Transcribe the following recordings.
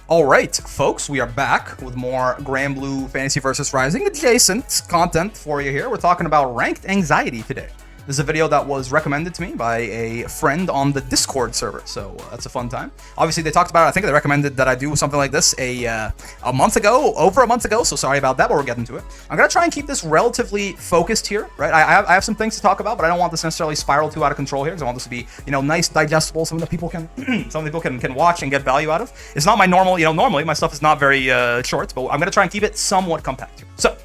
All right, folks, we are back with more Grand Blue Fantasy vs. Rising adjacent content for you here. We're talking about ranked anxiety today. This is a video that was recommended to me by a friend on the Discord server, so that's a fun time. Obviously, they talked about it. I think they recommended that I do something like this over a month ago, so sorry about that, but we're getting to it. I'm going to try and keep this relatively focused here, right? I have some things to talk about, but I don't want this necessarily spiral too out of control here, because I want this to be, nice, digestible, something that people can watch and get value out of. It's not my normal, normally my stuff is not very short, but I'm going to try and keep it somewhat compact here. So,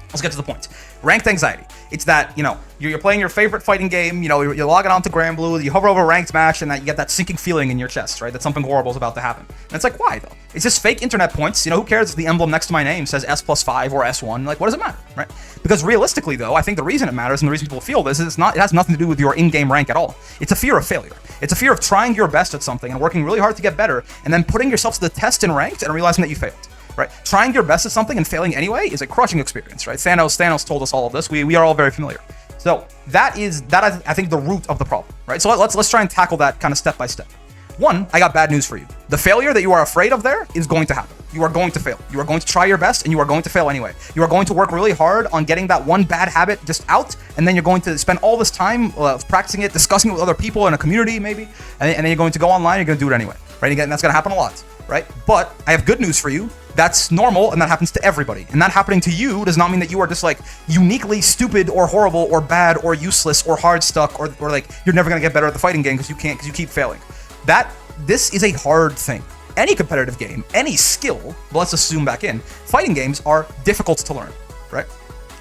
let's get to the point. Ranked anxiety. It's that, you're playing your favorite fighting game, you're logging on to Grand Blue, you hover over a ranked match, and that you get that sinking feeling in your chest, right? That something horrible is about to happen. And it's like, why, though? It's just fake internet points. Who cares if the emblem next to my name says S+5 or S1? Like, what does it matter, right? Because realistically, though, I think the reason it matters and the reason people feel this is it has nothing to do with your in-game rank at all. It's a fear of failure. It's a fear of trying your best at something and working really hard to get better, and then putting yourself to the test in ranked and realizing that you failed. Right? Trying your best at something and failing anyway is a crushing experience, right? Thanos told us all of this. We are all very familiar. So that is I think the root of the problem, right? So let's try and tackle that kind of step by step. One, I got bad news for you. The failure that you are afraid of there is going to happen. You are going to fail. You are going to try your best, and you are going to fail anyway. You are going to work really hard on getting that one bad habit just out, and then you're going to spend all this time practicing it, discussing it with other people in a community maybe, and then you're going to go online, you're going to do it anyway, right? Again, that's going to happen a lot, right? But I have good news for you. That's normal, and that happens to everybody. And that happening to you does not mean that you are just like uniquely stupid or horrible or bad or useless or hard stuck or like you're never going to get better at the fighting game because you keep failing. This is a hard thing. Any competitive game, any skill, but let's assume back in, fighting games are difficult to learn, right?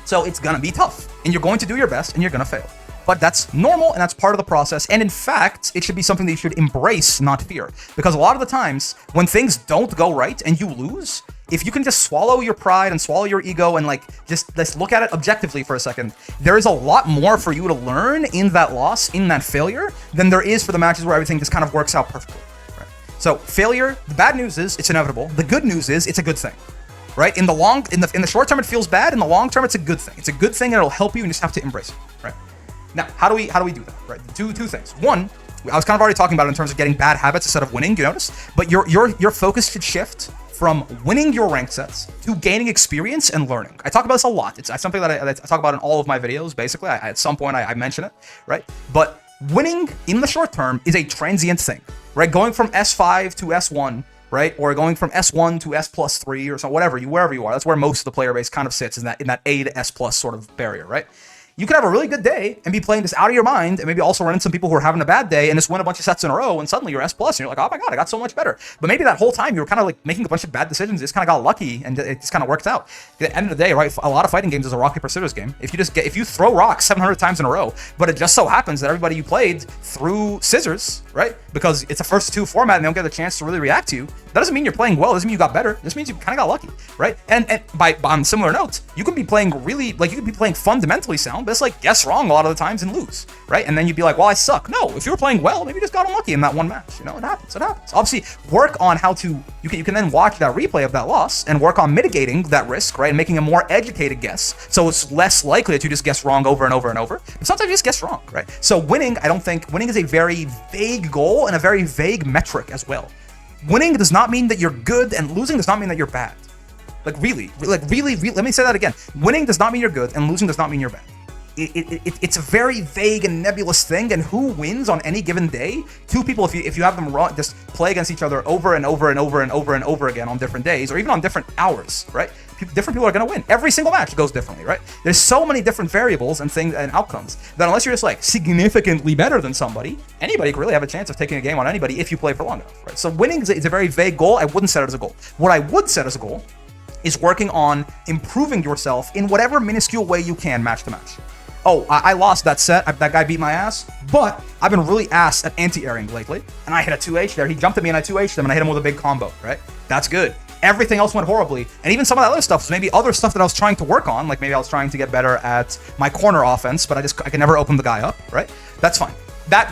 So it's going to be tough, and you're going to do your best, and you're going to fail. But that's normal, and that's part of the process. And in fact, it should be something that you should embrace, not fear. Because a lot of the times, when things don't go right and you lose, if you can just swallow your pride and swallow your ego and let's look at it objectively for a second, there is a lot more for you to learn in that loss, in that failure, than there is for the matches where everything just kind of works out perfectly. Right? So failure, the bad news is it's inevitable. The good news is it's a good thing. Right? In the short term, it feels bad. In the long term, it's a good thing. It's a good thing, and it'll help you, and you just have to embrace it. Right? Now, how do we do that? Right? Two things. One, I was kind of already talking about it in terms of getting bad habits instead of winning. You notice, but your focus should shift from winning your ranked sets to gaining experience and learning. I talk about this a lot. It's something that I talk about in all of my videos. Basically, at some point I mention it, right? But winning in the short term is a transient thing, right? Going from S5 to S1. Right? Or going from S1 to S+3 or so, wherever you are. That's where most of the player base kind of sits, in that A to S+ sort of barrier, right? You could have a really good day and be playing this out of your mind, and maybe also run into some people who are having a bad day and just win a bunch of sets in a row, and suddenly you're S+, and you're like, oh my god, I got so much better. But maybe that whole time you were kind of like making a bunch of bad decisions, you just kind of got lucky, and it just kind of worked out. At the end of the day, right, a lot of fighting games is a rock, paper, scissors game. If you throw rocks 700 times in a row, but it just so happens that everybody you played threw scissors, right, because it's a first two format and they don't get a chance to really react to you, that doesn't mean you're playing well. It doesn't mean you got better. This means you kind of got lucky, right? And on similar notes, you can be playing fundamentally sound, but it's guess wrong a lot of the times and lose, right? And then you'd be like, well, I suck. No, if you were playing well, maybe you just got unlucky in that one match. It happens. Obviously, work on how to, you can then watch that replay of that loss and work on mitigating that risk, right? And making a more educated guess. So it's less likely that you just guess wrong over and over and over. But sometimes you just guess wrong, right? So winning is a very vague goal and a very vague metric as well. Winning does not mean that you're good, and losing does not mean that you're bad. Really, let me say that again. Winning does not mean you're good, and losing does not mean you're bad. It's a very vague and nebulous thing, and who wins on any given day? Two people, if you have them just play against each other over and over and over and over and over again on different days, or even on different hours, right? Different people are going to win. Every single match goes differently, right? There's so many different variables and things and outcomes that unless you're just significantly better than somebody, anybody can really have a chance of taking a game on anybody if you play for long enough, right? So winning is a very vague goal. I wouldn't set it as a goal. What I would set as a goal is working on improving yourself in whatever minuscule way you can match to match. Oh, I lost that set. That guy beat my ass, but I've been really ass at anti-airing lately, and I hit a 2H there. He jumped at me and I 2H'd him, and I hit him with a big combo, right? That's good. Everything else went horribly, and even some of that other stuff, maybe other stuff that I was trying to work on, like maybe I was trying to get better at my corner offense, but I could never open the guy up, right? That's fine.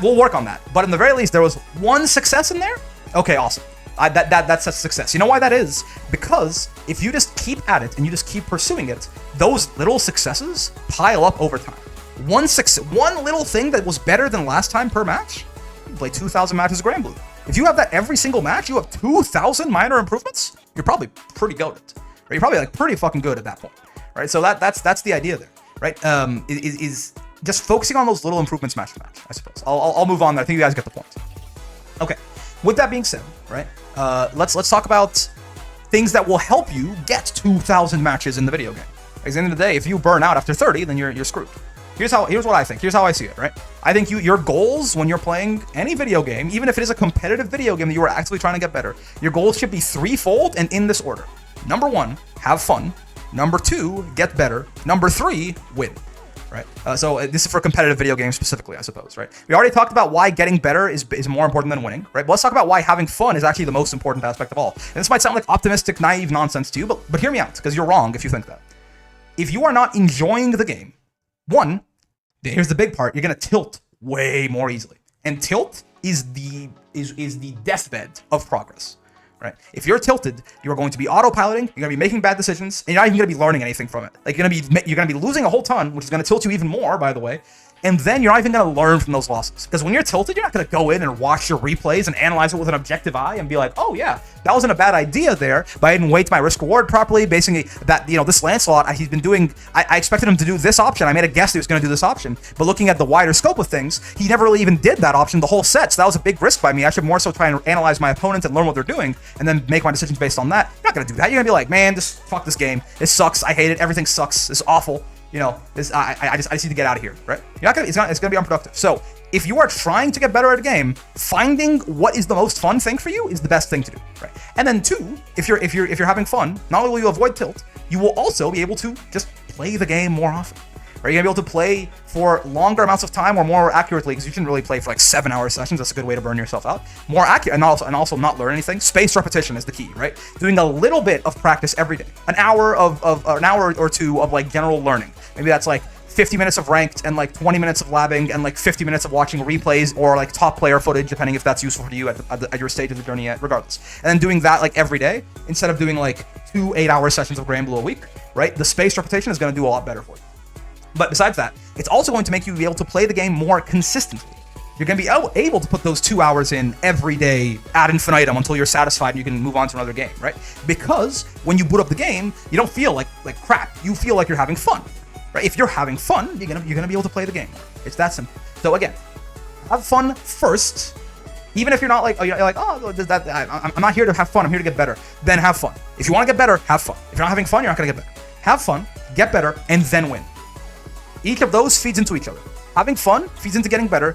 We'll work on that. But in the very least, there was one success in there. Okay, awesome. That's a success. You know why that is? Because if you just keep at it and you just keep pursuing it, those little successes pile up over time. One little thing that was better than last time per match, you play 2,000 matches of Grand Blue. If you have that every single match, you have 2,000 minor improvements. You're probably pretty goated. Right? You're probably like pretty fucking good at that point, right? So that's the idea there, right? Is just focusing on those little improvements match to match, I suppose. I'll move on there. I think you guys get the point. Okay. With that being said, right? Let's talk about things that will help you get 2,000 matches in the video game. At the end of the day, if you burn out after 30, then you're screwed. Here's what I think. Here's how I see it, right? I think your goals when you're playing any video game, even if it is a competitive video game that you are actually trying to get better, your goals should be threefold and in this order. Number 1, have fun. Number 2, get better. Number 3, win. Right? So this is for competitive video games specifically, I suppose, right? We already talked about why getting better is more important than winning, right? But let's talk about why having fun is actually the most important aspect of all. And this might sound like optimistic, naive nonsense to you, but hear me out, because you're wrong if you think that. If you are not enjoying the game, one, here's the big part, you're gonna tilt way more easily. And tilt is the deathbed of progress. Right? If you're tilted, you're going to be autopiloting, you're going to be making bad decisions, and you're not even going to be learning anything from it. Like you're going to be losing a whole ton, which is going to tilt you even more, by the way. And then you're not even going to learn from those losses. Because when you're tilted, you're not going to go in and watch your replays and analyze it with an objective eye and be like, oh yeah, that wasn't a bad idea there, but I didn't weight my risk reward properly. Basically, that, this Lancelot, he's been doing, I expected him to do this option. I made a guess he was going to do this option. But looking at the wider scope of things, he never really even did that option the whole set. So that was a big risk by me. I should more so try and analyze my opponents and learn what they're doing and then make my decisions based on that. You're not going to do that. You're going to be like, man, just fuck this game. It sucks. I hate it. Everything sucks. It's awful. I just need to get out of here, right? It's gonna be unproductive. So if you are trying to get better at a game, finding what is the most fun thing for you is the best thing to do, right? And then 2, if you're having fun, not only will you avoid tilt, you will also be able to just play the game more often. Right? You're gonna be able to play for longer amounts of time or more accurately, because you shouldn't really play for like 7-hour sessions. That's a good way to burn yourself out. More accurate, and also not learn anything. Spaced repetition is the key, right? Doing a little bit of practice every day, an hour or two of like general learning. Maybe that's like 50 minutes of ranked and like 20 minutes of labbing and like 50 minutes of watching replays or like top player footage, depending if that's useful to you at your stage of the journey yet, regardless. And then doing that like every day instead of doing like 2 8-hour sessions of Granblue a week, right? The spaced repetition is going to do a lot better for you. But besides that, it's also going to make you be able to play the game more consistently. You're going to be able to put those 2 hours in every day ad infinitum until you're satisfied and you can move on to another game, right? Because when you boot up the game, you don't feel like crap. You feel like you're having fun, right? If you're having fun, you're gonna be able to play the game. It's that simple. So again, have fun first. Even if you're not like, I'm not here to have fun. I'm here to get better. Then have fun. If you want to get better, have fun. If you're not having fun, you're not gonna get better. Have fun, get better, and then win. Each of those feeds into each other. Having fun feeds into getting better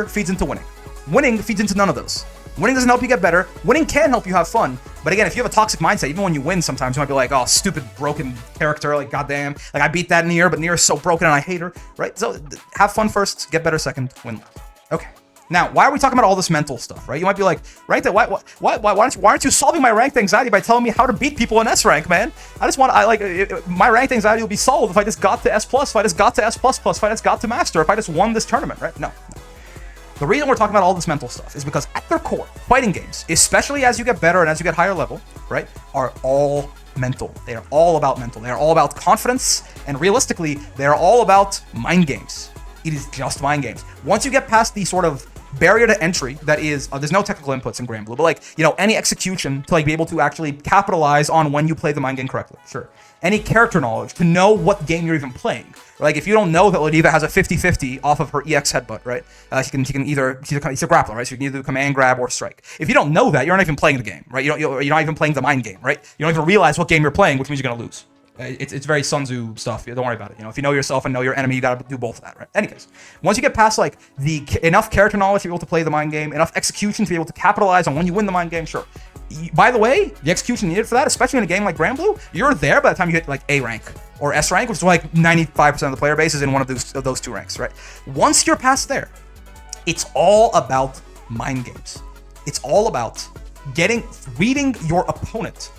feeds into winning. Winning feeds into none of those. Winning doesn't help you get better. Winning can help you have fun. But again, if you have a toxic mindset, even when you win sometimes, you might be like, oh, stupid, broken character, like, goddamn, like, I beat that Nier, but Nier is so broken and I hate her, right? So have fun first, get better second, win last. Okay. Now, why are we talking about all this mental stuff, right? You might be like, right, why aren't you solving my ranked anxiety by telling me how to beat people in S rank, man? My ranked anxiety will be solved if I just got to S+, if I just got to S++, if I just got to Master, if I just won this tournament, right? No. The reason we're talking about all this mental stuff is because at their core, fighting games, especially as you get better and as you get higher level, right, are all mental. They are all about mental. They are all about confidence, and realistically, they are all about mind games. It is just mind games. Once you get past the sort of barrier to entry that is, there's no technical inputs in Granblue, but like, any execution to like be able to actually capitalize on when you play the mind game correctly, sure. Any character knowledge to know what game you're even playing. Like if you don't know that Lodiva has a 50-50 off of her EX headbutt, right? She can either, she's a grappler, right? So you can either do command grab or strike. If you don't know that, you're not even playing the game, right? You're not even playing the mind game, right? You don't even realize what game you're playing, which means you're gonna lose. It's very Sun Tzu stuff. Don't worry about it. If you know yourself and know your enemy, you gotta do both of that, right? Anyways, once you get past like enough character knowledge to be able to play the mind game, enough execution to be able to capitalize on when you win the mind game, sure. By the way, the execution needed for that, especially in a game like Granblue, you're there by the time you hit like A rank or S rank, which is like 95% of the player base is in one of those 2 ranks, right? Once you're past there, it's all about mind games. It's all about reading your opponent.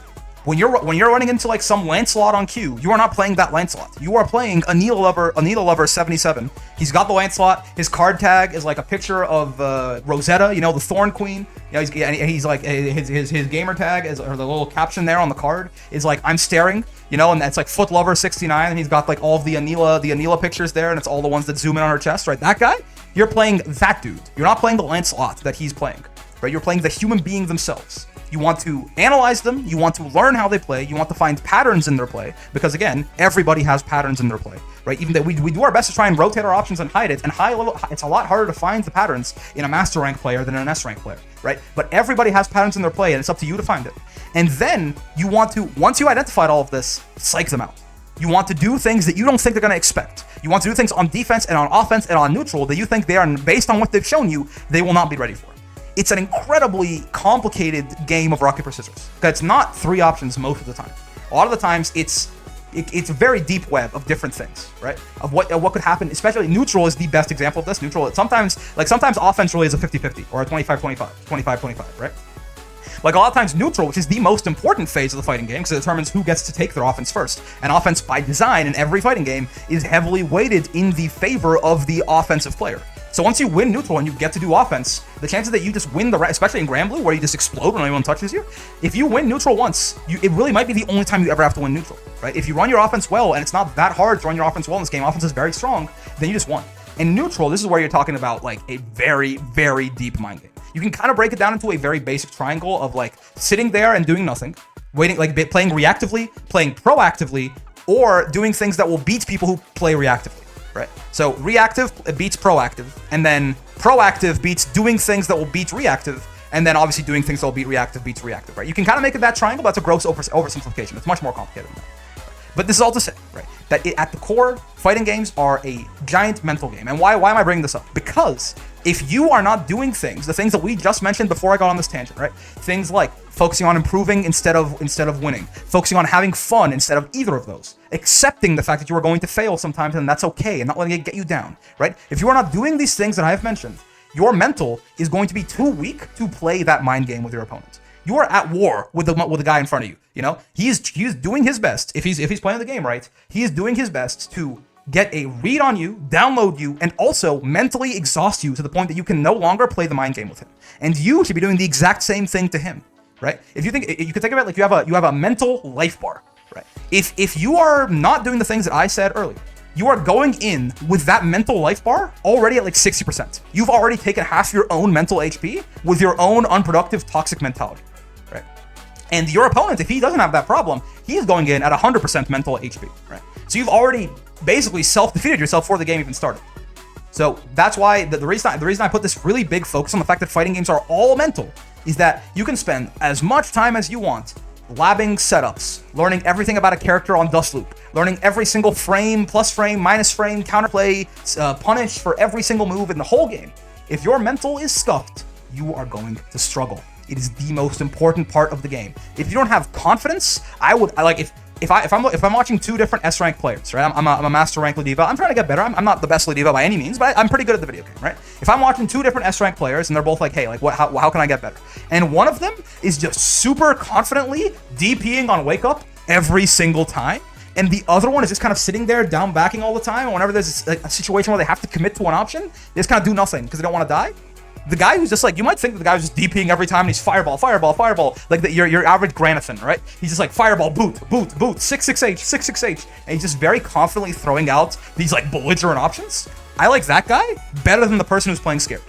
When you're running into like some Lancelot on queue, you are not playing that Lancelot. You are playing a Needle Lover 77. He's got the Lancelot. His card tag is like a picture of Rosetta, the Thorn Queen. He's like his gamer tag or the little caption there on the card is like I'm staring, and that's like Foot Lover 69, and he's got like all of the Anila pictures there, and it's all the ones that zoom in on her chest, right? That guy, you're playing that dude. You're not playing the Lancelot that he's playing. right? You're playing the human being themselves. You want to analyze them, you want to learn how they play, you want to find patterns in their play, because again, everybody has patterns in their play, right? Even though we do our best to try and rotate our options and hide it, and high level, it's a lot harder to find the patterns in a master rank player than in an S rank player, right? But everybody has patterns in their play, and it's up to you to find it. And then you want to, once you identified all of this, psych them out. You want to do things that you don't think they're going to expect. You want to do things on defense and on offense and on neutral that you think they are, based on what they've shown you, they will not be ready for. It's an incredibly complicated game of rock, paper, scissors. It's not 3 options most of the time. A lot of the times it's a very deep web of different things, right? Of what could happen, especially neutral is the best example of this. Neutral, sometimes offense really is a 50-50 or a 25-25, 25-25, right? Like a lot of times neutral, which is the most important phase of the fighting game because it determines who gets to take their offense first. And offense by design in every fighting game is heavily weighted in the favor of the offensive player. So once you win neutral and you get to do offense, the chances that you just win especially in Granblue where you just explode when anyone touches you, if you win neutral once, it really might be the only time you ever have to win neutral, right? If you run your offense well, and it's not that hard to run your offense well in this game, offense is very strong, then you just won. In neutral, this is where you're talking about like a very, very deep mind game. You can kind of break it down into a very basic triangle of like sitting there and doing nothing, waiting, like playing reactively, playing proactively, or doing things that will beat people who play reactively. Right? So reactive beats proactive, and then proactive beats doing things that will beat reactive, and then obviously doing things that will beat reactive beats reactive, right? You can kind of make it that triangle, but that's a gross oversimplification. It's much more complicated than that. But this is all to say, right, that at the core, fighting games are a giant mental game. And why am I bringing this up? Because if you are not doing the things that we just mentioned before I got on this tangent, right? Things like focusing on improving instead of winning, focusing on having fun instead of either of those, accepting the fact that you are going to fail sometimes and that's okay, and not letting it get you down, right? If you are not doing these things that I have mentioned, your mental is going to be too weak to play that mind game with your opponent. You are at war with the guy in front of you. You know, he's doing his best. If he's playing the game right, he is doing his best to get a read on you, download you, and also mentally exhaust you to the point that you can no longer play the mind game with him. And you should be doing the exact same thing to him, right? If you think, you could think of it like you have a mental life bar, right? If you are not doing the things that I said earlier, you are going in with that mental life bar already at like 60%. You've already taken half your own mental HP with your own unproductive, toxic mentality, right? And your opponent, if he doesn't have that problem, he's going in at 100% mental HP, right? So you've already basically self-defeated yourself before the game even started. So that's why the reason I put this really big focus on the fact that fighting games are all mental is that you can spend as much time as you want labbing setups, learning everything about a character on Dust Loop, learning every single frame, plus frame, minus frame, counterplay, punish for every single move in the whole game. If your mental is scuffed, you are going to struggle. It is the most important part of the game. If you don't have confidence, if I'm watching two different S rank players, right? I'm a master rank Ladiva. I'm trying to get better. I'm not the best Ladiva by any means, but I'm pretty good at the video game, right? If I'm watching two different S rank players and they're both like, hey, like how can I get better? And one of them is just super confidently DPing on wake up every single time, and the other one is just kind of sitting there down backing all the time. And whenever there's a situation where they have to commit to an option, they just kind of do nothing because they don't want to die. The guy who's just like, you might think that the guy who's just DPing every time and he's fireball, fireball, fireball, like your average Granathan, right? He's just like fireball, boot, boot, boot, 6-6H, 6-6H, and he's just very confidently throwing out these like belligerent options. I like that guy better than the person who's playing scared,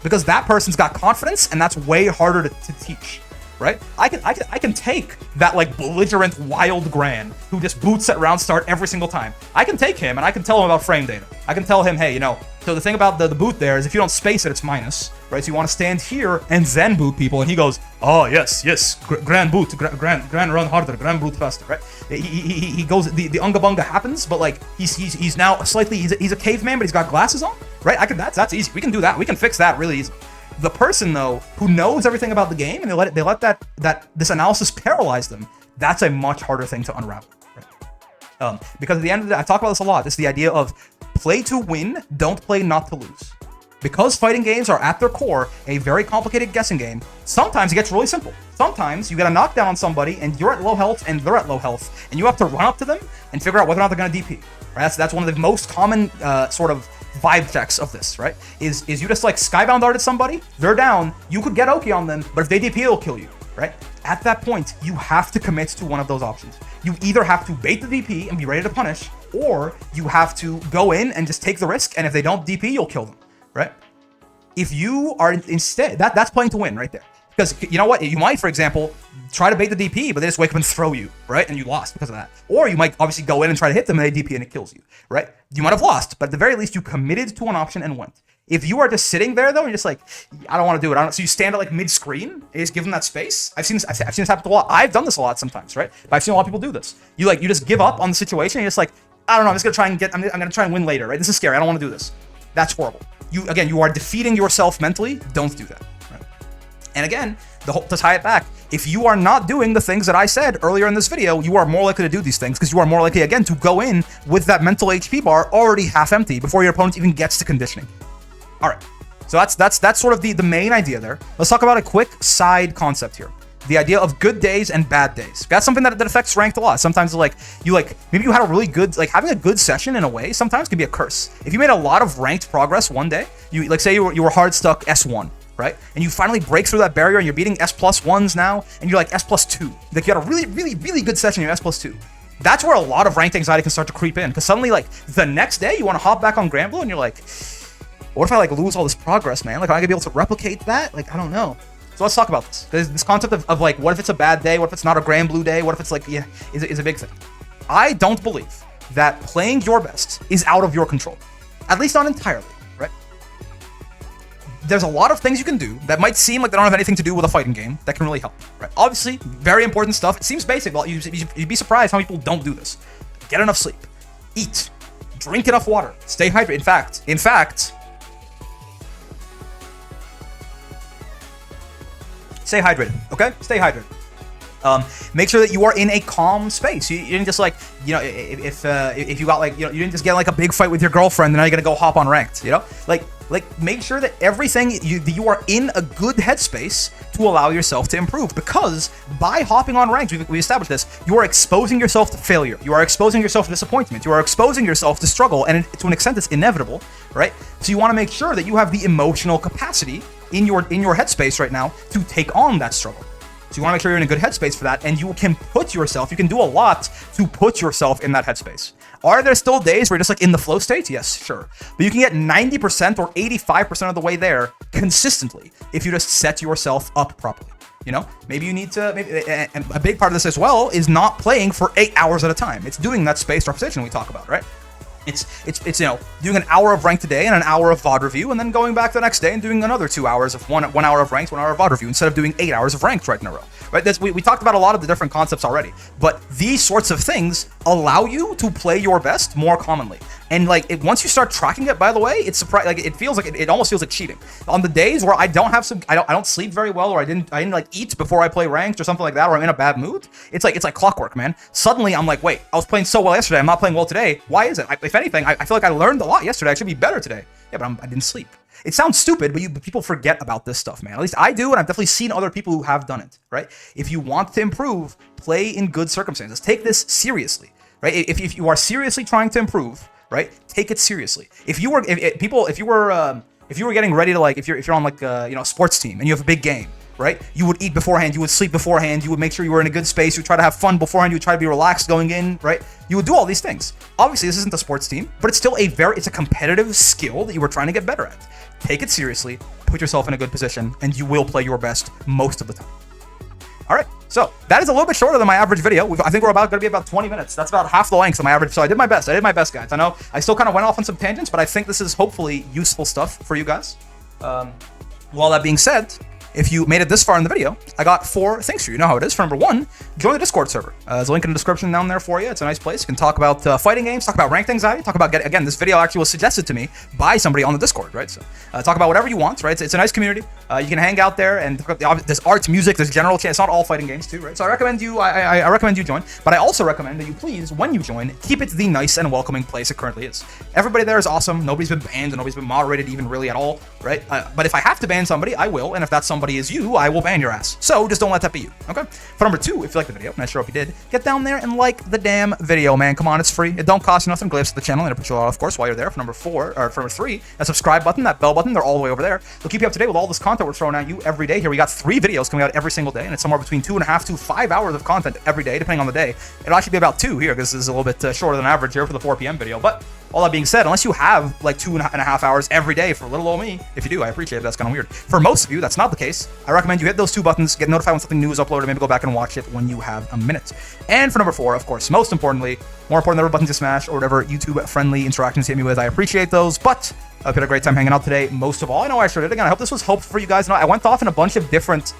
because that person's got confidence and that's way harder to teach, right? I can take that like belligerent wild Gran who just boots at round start every single time. I can take him and I can tell him about frame data. I can tell him, hey, you know, so the thing about the boot there is if you don't space it, it's minus, right? So you want to stand here and then boot people, and he goes, oh yes, grand boot, grand run harder, grand boot faster, right? He goes, the unga bunga happens, but like he's now slightly, he's a caveman, but he's got glasses on, right? That's easy. We can do that. We can fix that really easy. The person though who knows everything about the game and they let this analysis paralyze them, that's a much harder thing to unravel, right? Because at the end of the day, I talk about this a lot. It's the idea of play to win, don't play not to lose. Because fighting games are at their core a very complicated guessing game, sometimes it gets really simple. Sometimes you get a knockdown on somebody and you're at low health and they're at low health, and you have to run up to them and figure out whether or not they're going to DP. Right? That's one of the most common sort of vibe checks of this, right? Is you just like skybound darted somebody, they're down, you could get Oki on them, but if they DP, it'll kill you, right? At that point, you have to commit to one of those options. You either have to bait the DP and be ready to punish, or you have to go in and just take the risk, and if they don't DP, you'll kill them, right? If you are instead, that's playing to win right there. Because you know what? You might, for example, try to bait the DP, but they just wake up and throw you, right? And you lost because of that. Or you might obviously go in and try to hit them and they DP and it kills you, right? You might have lost, but at the very least, you committed to an option and went. If you are just sitting there though, and you're just like, I don't want to do it. So you stand at like mid-screen and just give them that space. I've seen this happen a lot. I've done this a lot sometimes, right? But I've seen a lot of people do this. You just give up on the situation. And you're just like, I don't know. I'm just gonna try and I'm gonna try and win later, right? This is scary. I don't want to do this. That's horrible. You are defeating yourself mentally. Don't do that. Right? And again, to tie it back, if you are not doing the things that I said earlier in this video, you are more likely to do these things because you are more likely, again, to go in with that mental HP bar already half empty before your opponent even gets to conditioning. All right, so that's sort of the main idea there. Let's talk about a quick side concept here. The idea of good days and bad days. That's something that affects ranked a lot. Sometimes maybe you had a really good, having a good session in a way sometimes can be a curse. If you made a lot of ranked progress one day, say you were hard stuck S1, right? And you finally break through that barrier and you're beating S+1s now, and you're like S+2. Like you had a really, really, really good session, you're S+2. That's where a lot of ranked anxiety can start to creep in, because suddenly the next day you want to hop back on Granblue and you're like, what if I lose all this progress, man? Am I gonna be able to replicate that? I don't know. So let's talk about this. There's this concept of what if it's a bad day? What if it's not a Granblue day? What if it's is a big thing. I don't believe that playing your best is out of your control. At least not entirely, right? There's a lot of things you can do that might seem like they don't have anything to do with a fighting game that can really help, right? Obviously, very important stuff. It seems basic, but you'd be surprised how many people don't do this. Get enough sleep. Eat. Drink enough water. Stay hydrated. In fact, stay hydrated, okay? Stay hydrated. Make sure that you are in a calm space. You didn't just if you got you didn't just get a big fight with your girlfriend and now you're gonna go hop on ranked, make sure that everything you are in a good headspace to allow yourself to improve, because by hopping on ranked, we established this, you are exposing yourself to failure. You are exposing yourself to disappointment. You are exposing yourself to struggle, and to an extent it's inevitable, right? So you want to make sure that you have the emotional capacity in your headspace right now to take on that struggle. So you want to make sure you're in a good headspace for that, and you can do a lot to put yourself in that headspace. Are there still days where you're just in the flow state? Yes, sure. But you can get 90% or 85% of the way there consistently if you just set yourself up properly. Maybe you need to, and a big part of this as well is not playing for 8 hours at a time. It's doing that spaced repetition we talk about, right? It's doing an hour of ranked today and an hour of VOD review, and then going back the next day and doing another 2 hours of one hour of ranked, 1 hour of VOD review, instead of doing 8 hours of ranked right in a row. Right? We talked about a lot of the different concepts already, but these sorts of things allow you to play your best more commonly. And once you start tracking it, by the way, it's it almost feels like cheating. On the days where I don't sleep very well, or I didn't eat before I play ranked or something like that, or I'm in a bad mood, it's like clockwork, man. Suddenly I'm like, wait, I was playing so well yesterday, I'm not playing well today. Why is it? If anything, I feel like I learned a lot yesterday. I should be better today. Yeah, but I didn't sleep. It sounds stupid, but people forget about this stuff, man. At least I do, and I've definitely seen other people who have done it, right? If you want to improve, play in good circumstances. Take this seriously, right? If you are seriously trying to improve, right, take it seriously. If you were getting ready to if you're on a sports team and you have a big game, right? You would eat beforehand, you would sleep beforehand, you would make sure you were in a good space, you would try to have fun beforehand, you would try to be relaxed going in, right? You would do all these things. Obviously, this isn't a sports team, but it's still it's a competitive skill that you were trying to get better at. Take it seriously, put yourself in a good position, and you will play your best most of the time. All right, so that is a little bit shorter than my average video. I think we're going to be about 20 minutes. That's about half the length of my average. So I did my best, guys. I know I still kind of went off on some tangents, but I think this is hopefully useful stuff for you guys. While that being said, if you made it this far in the video, I got 4 things for you. You know how it is. For number 1, join the Discord server. There's a link in the description down there for you. It's a nice place. You can talk about fighting games, talk about ranked anxiety, talk about, again, this video actually was suggested to me by somebody on the Discord, right? So talk about whatever you want, right? It's a nice community. You can hang out there, and there's art, music, there's general chat. It's not all fighting games too, right? So I recommend you join, but I also recommend that you please, when you join, keep it the nice and welcoming place it currently is. Everybody there is awesome. Nobody's been banned, and nobody's been moderated even really at all, right? But if I have to ban somebody, I will, and if that somebody is you, I will ban your ass. So just don't let that be you, okay? For number 2, if you like the video, and I sure hope you did, get down there and like the damn video, man. Come on, it's free. It don't cost you nothing. Glance to the channel, and I appreciate a lot, of course, while you're there. For number 3, that subscribe button, that bell button, they're all the way over there. They'll keep you up to date with all this content content we're throwing at you every day here. We got 3 videos coming out every single day, and it's somewhere between 2.5 to 5 hours of content every day, depending on the day. It'll actually be about 2 here, because this is a little bit shorter than average here for the 4 p.m. video. But all that being said, unless you have like 2.5 hours every day for little old me, if you do, I appreciate it. That's kind of weird. For most of you, that's not the case. I recommend you hit those 2 buttons, get notified when something new is uploaded, maybe go back and watch it when you have a minute. And for number 4, of course, most importantly, more important than whatever buttons you smash or whatever YouTube-friendly interactions you hit me with, I appreciate those. But I've had a great time hanging out today. Most of all, I know I sure did. Again, I hope this was helpful for you guys. I went off in a bunch of different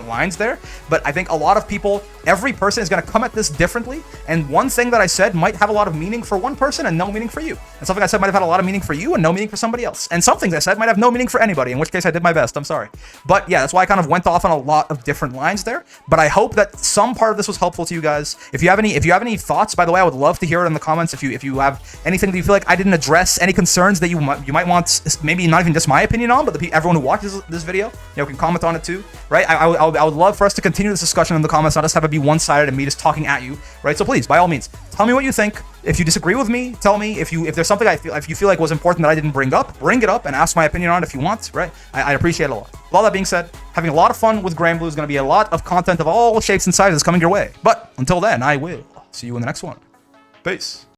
lines there, but I think a lot of people, every person is going to come at this differently, and one thing that I said might have a lot of meaning for one person and no meaning for you, and something I said might have had a lot of meaning for you and no meaning for somebody else, and some things I said might have no meaning for anybody, in which case I did my best. I'm sorry. But yeah, that's why I kind of went off on a lot of different lines there, but I hope that some part of this was helpful to you guys. If you have any thoughts, by the way, I would love to hear it in the comments. If you have anything that you feel like I didn't address, any concerns that you might want, maybe not even just my opinion on, but everyone who watches this video, can comment on it too, right? I would love for us to continue this discussion in the comments, not just have it be one-sided and me just talking at you, right? So please, by all means, tell me what you think. If you disagree with me, tell me. If there's something if you feel like was important that I didn't bring it up and ask my opinion on it if you want, right? I appreciate it a lot. With all that being said, having a lot of fun with Granblue is going to be a lot of content of all shapes and sizes coming your way. But until then, I will see you in the next one. Peace.